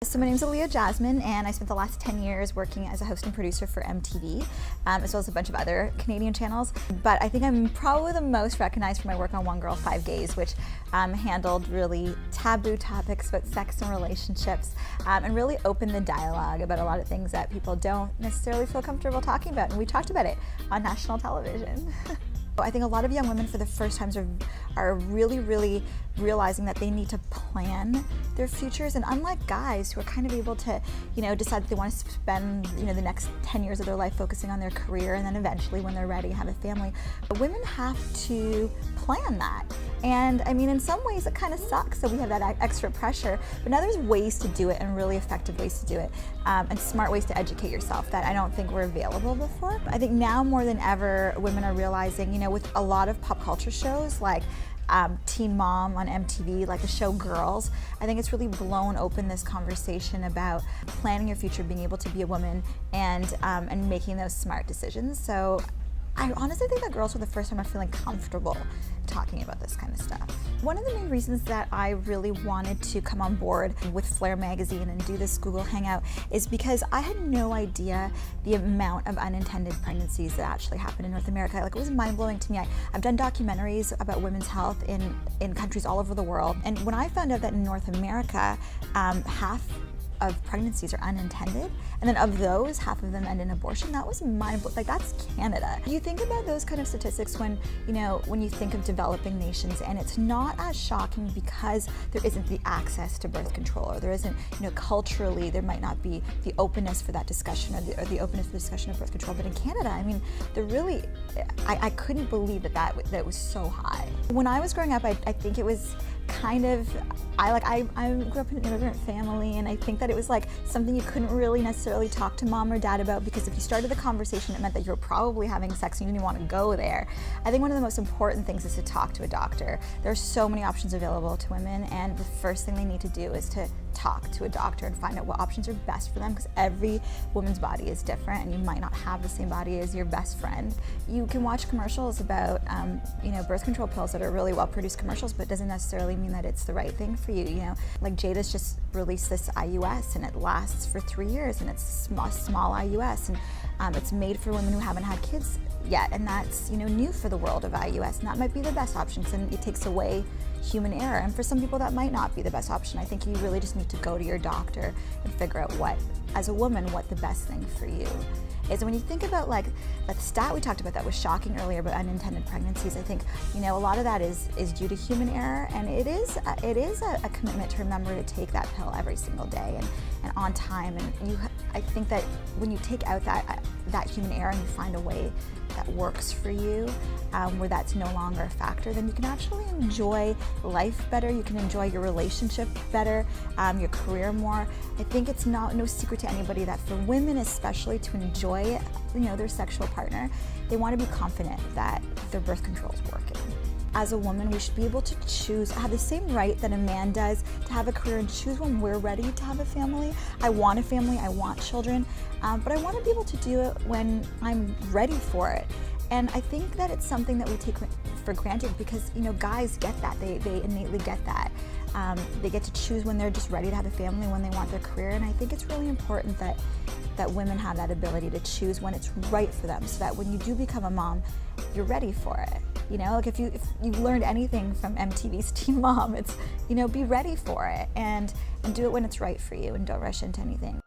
So my name is Aliya-Jasmine, and I spent the last 10 years working as a host and producer for MTV, as well as a bunch of other Canadian channels. But I think I'm probably the most recognized for my work on One Girl, 5 Gays, which handled really taboo topics about sex and relationships, and really opened the dialogue about a lot of things that people don't necessarily feel comfortable talking about. And we talked about it on national television. I think a lot of young women for the first time are really realizing that they need to plan their futures, and unlike guys who are kind of able to, decide that they want to spend, the next 10 years of their life focusing on their career, and then eventually when they're ready have a family, women have to plan that. And I mean, in some ways it kind of sucks that we have that extra pressure, but now there's ways to do it, and really effective ways to do it, and smart ways to educate yourself that I don't think were available before. I think now more than ever, women are realizing, with a lot of pop culture shows like Teen Mom on MTV, like the show Girls, I think it's really blown open this conversation about planning your future, being able to be a woman, and making those smart decisions. So I honestly think that girls for the first time are feeling comfortable talking about this kind of stuff. One of the main reasons that I really wanted to come on board with Flair magazine and do this Google Hangout is because I had no idea the amount of unintended pregnancies that actually happen in North America. Like, it was mind-blowing to me. I've done documentaries about women's health in countries all over the world, and when I found out that in North America, half of pregnancies are unintended, and then of those, half of them end in abortion, that was mind-blowing. Like, that's Canada. You think about those kind of statistics when you think of developing nations, and it's not as shocking because there isn't the access to birth control, or there isn't, culturally, there might not be the openness for that discussion, or the openness for the discussion of birth control. But in Canada, I mean, I couldn't believe that it was so high. When I was growing up, I think it was kind of, I grew up in an immigrant family, and I think that it was like something you couldn't really necessarily talk to mom or dad about, because if you started the conversation, it meant that you were probably having sex and you didn't want to go there. I think one of the most important things is to talk to a doctor. There are so many options available to women, and the first thing they need to do is to talk to a doctor and find out what options are best for them, because every woman's body is different, and you might not have the same body as your best friend. You can watch commercials about birth control pills that are really well-produced commercials, but it doesn't necessarily mean that it's the right thing for you. Like Jada's just released this IUS, and it lasts for 3 years, and it's a small IUS, and it's made for women who haven't had kids yet, and that's new for the world of IUS, and that might be the best option, and it takes away human error. And for some people that might not be the best option. I think you really just need to go to your doctor and figure out as a woman, what the best thing for you is. And when you think about like that stat we talked about that was shocking earlier about unintended pregnancies, I think a lot of that is due to human error, and it is a commitment to remember to take that pill every single day and on time. And I think that when you take out that human error and you find a way that works for you, where that's no longer a factor, then you can actually enjoy life better, you can enjoy your relationship better, your career more. I think it's no secret to anybody that for women especially, to enjoy their sexual partner, they want to be confident that their birth control is working. As a woman, we should be able to choose, have the same right that a man does to have a career and choose when we're ready to have a family. I want a family, I want children, but I want to be able to do it when I'm ready for it. And I think that it's something that we take for granted because, guys get that, they innately get that. They get to choose when they're just ready to have a family, when they want their career, and I think it's really important that women have that ability to choose when it's right for them, so that when you do become a mom, you're ready for it. Like if you've learned anything from MTV's Teen Mom, it's, be ready for it and do it when it's right for you, and don't rush into anything.